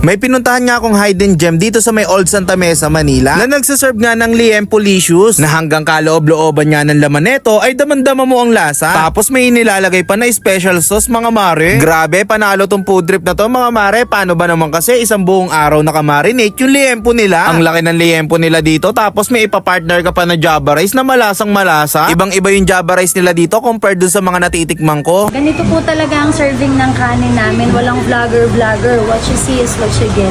May pinuntahan nga akong hidden gem dito sa may Old Santa Mesa, Manila na nagsaserve nga ng Liempo-licious na hanggang kaloob-looban nga ng laman neto ay damandama mo ang lasa. Tapos may inilalagay pa na special sauce mga mare. Grabe, panalo tong food trip na to mga mare. Paano ba naman kasi isang buong araw nakamarinate yung Liempo nila. Ang laki ng Liempo nila dito tapos may ipapartner ka pa na Java rice na malasang malasa. Ibang iba yung Java rice nila dito compared dun sa mga natitikman ko. Ganito po talaga ang serving ng kanin namin. Walang vlogger. What you see is what you get.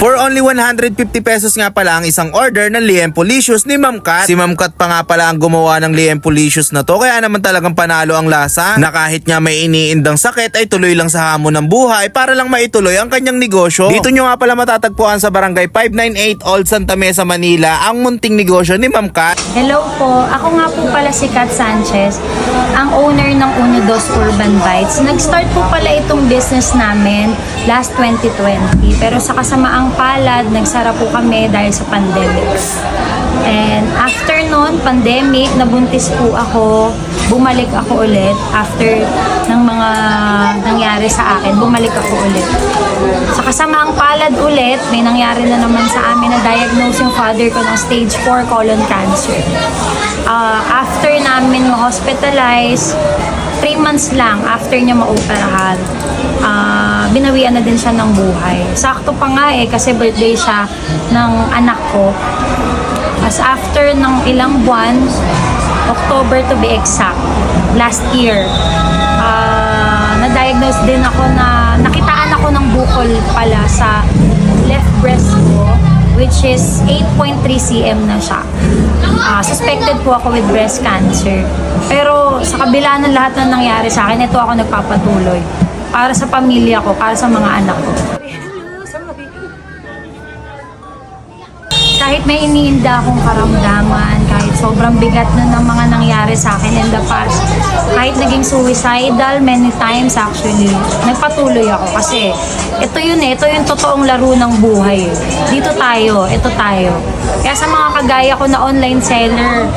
For only 150 pesos nga pala ang isang order ng Liempo-licious ni Ma'am Kat. Si Ma'am Kat pa nga pala ang gumawa ng Liempo-licious na to kaya naman talagang panalo ang lasa na kahit nga may iniindang sakit ay tuloy lang sa hamon ng buhay para lang maituloy ang kanyang negosyo. Dito nyo nga pala matatagpuan sa Barangay 598 Old Santa Mesa, Manila ang munting negosyo ni Ma'am Kat. Hello po. Ako nga po pala si Kat Sanchez, ang owner ng Uno Dos Urban Bites. Nag-start po pala itong business namin last 2020 pero sa kasamaang palad, nagsara po kami dahil sa pandemic. And after noon, pandemic, nabuntis po ako, bumalik ako ulit after ng mga nangyari sa akin, bumalik ako ulit. Sa kasamaang palad ulit, may nangyari na naman sa amin na diagnose yung father ko ng stage 4 colon cancer. After namin ma-hospitalize, 3 months lang after niya ma-operahan, binawian na din siya ng buhay. Sakto pa nga kasi birthday siya ng anak ko. As after ng ilang buwan, October to be exact, last year, na-diagnose din ako na nakitaan ako ng bukol pala sa left breast ko, which is 8.3 cm na siya. Suspected po ako with breast cancer. Pero sa kabila ng lahat na nangyari sa akin, ito ako nagpapatuloy. Para sa pamilya ko, para sa mga anak ko. Kahit may iniinda akong karamdaman, kahit sobrang bigat na ng mga nangyari sa akin in the past, kahit naging suicidal many times actually, nagpatuloy ako kasi ito yung totoong laro ng buhay. Ito tayo. Kaya sa mga kagaya ko na online seller,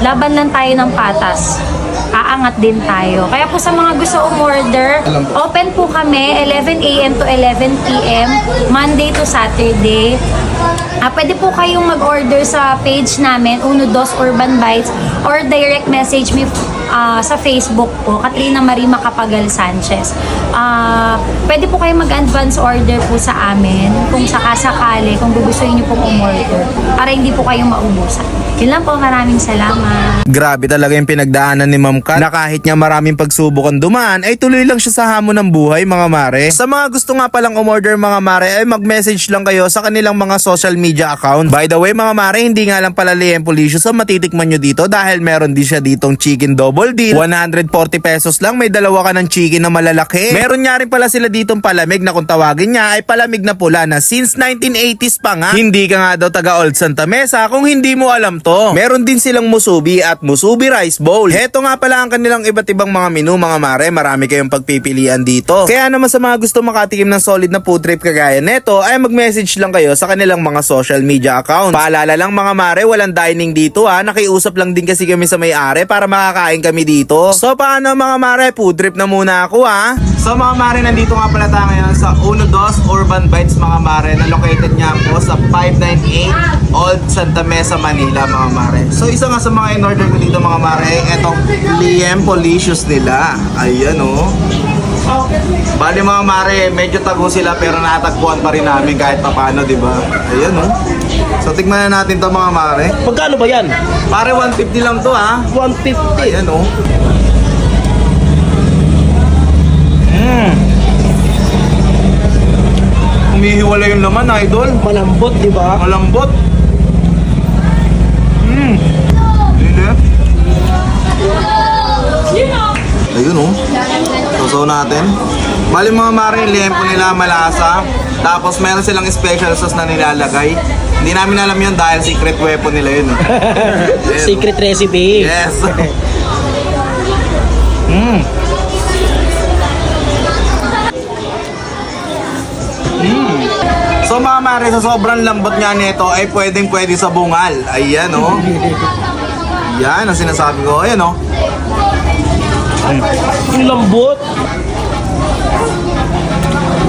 laban lang tayo ng patas. Aangat din tayo. Kaya po sa mga gusto umorder, open po kami 11 a.m. to 11 p.m. Monday to Saturday. Pwede po kayong mag-order sa page namin, Uno Dos Urban Bites, or direct message me sa Facebook po, Katrina Marie Macapagal Sanchez. Pwede po kayong mag-advance order po sa amin kung sakasakali, kung gugustuhin niyo pong umorder para hindi po kayong maubusan. Yun lang po, maraming salamat. Grabe talaga yung pinagdaanan ni Ma'am Kat na kahit niya maraming pagsubok ang dumaan ay tuloy lang siya sa hamon ng buhay mga mare. Sa mga gusto nga palang umorder mga mare ay mag-message lang kayo sa kanilang mga social media account. By the way mga mare, hindi nga lang pala Liempo-licious ang matitikman nyo dito dahil meron din siya ditong chicken double deal. 140 pesos lang, may dalawa ka ng chicken na malalaki. Meron nga rin pala sila ditong palamig na kung tawagin niya ay palamig na pula na since 1980s pa nga. Hindi ka nga daw taga Old Santa Mesa kung hindi mo alam to. Meron din silang musubi at musubi rice bowl. Heto nga pala ang kanilang iba't ibang mga menu mga mare. Marami kayong pagpipilian dito. Kaya naman sa mga gusto makatikim ng solid na food trip kagaya neto ay mag-message lang kayo sa kanilang mga social media accounts. Paalala lang mga mare, walang dining dito nakiusap lang din kasi kami sa may-ari para makakain kami dito. So paano mga mare, food trip na muna ako So mga mare, nandito nga pala tayo ngayon sa Uno Dos Urban Bites mga mare na located nga po sa 598 Old Santa Mesa, Manila mga mare. So isa nga sa mga in-order ko dito mga mare ay etong Liempo-licious nila. Ayan Bali mga mare, medyo tago sila pero natagpuan pa rin namin kahit papano, di ba? Ayan So tignan na natin to mga mare. Magkano ba yan? Pare 150 lang to 150. Ayan Umihiwala yung laman, idol. Malambot, di ba? Malambot. Ayun Susaw natin. Bali mga mare, Liempo nila malasa. Tapos meron silang special sauce na nilalagay. Hindi namin alam yun dahil secret weapon nila yun Secret recipe. Yes. So mga mare, sa sobrang lambot nga nito ay pwedeng-pwede sa bungal. Ayan Yan ang sinasabi ko. Ayan Ang lambot.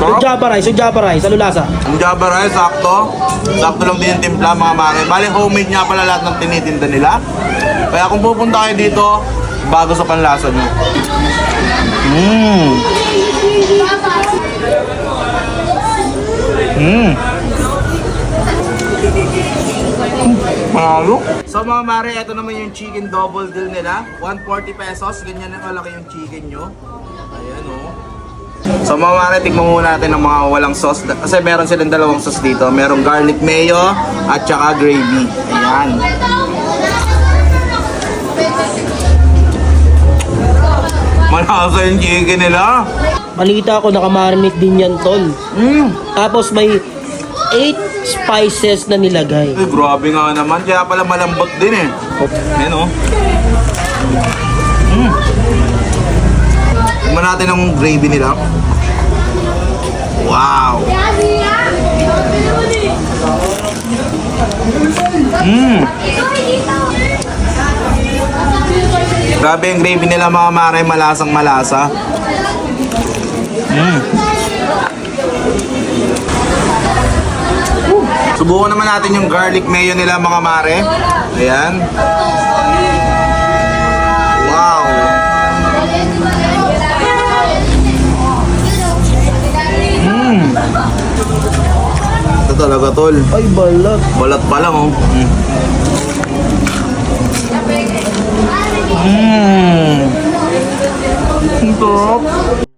Yung Java rice, ano lasa? Ang Java rice, sakto. Sakto lang din yung timpla, mga mare. Bali, homemade nga pala lahat ng tinitinda nila. Kaya kung pupunta kayo dito, bago sa panlasa nyo. Mahalo. So mga mare, ito naman yung chicken double deal nila. 140 pesos. Ganyan na malaki yung chicken nyo. Ayan o. So mga mare, tikman muna natin ng mga walang sauce. Kasi meron silang dalawang sauce dito. Merong garlic mayo at saka gravy. Ayan. Malasa yung chicken nila. Balita ko nakamarinate din yan, tol. Tapos may 8 spices na nilagay. Ay, grabe nga naman. Kaya pala malambot din eh. Ayan o. Tignan natin ang gravy nila. Wow! Grabe yung gravy nila, mga mare. Malasang malasa. Subukan naman natin yung garlic mayo nila, mga mare. Ayan. Wow! Ito talaga, tol. Ay, balat. Balat pa lang, oh. Ang sarap.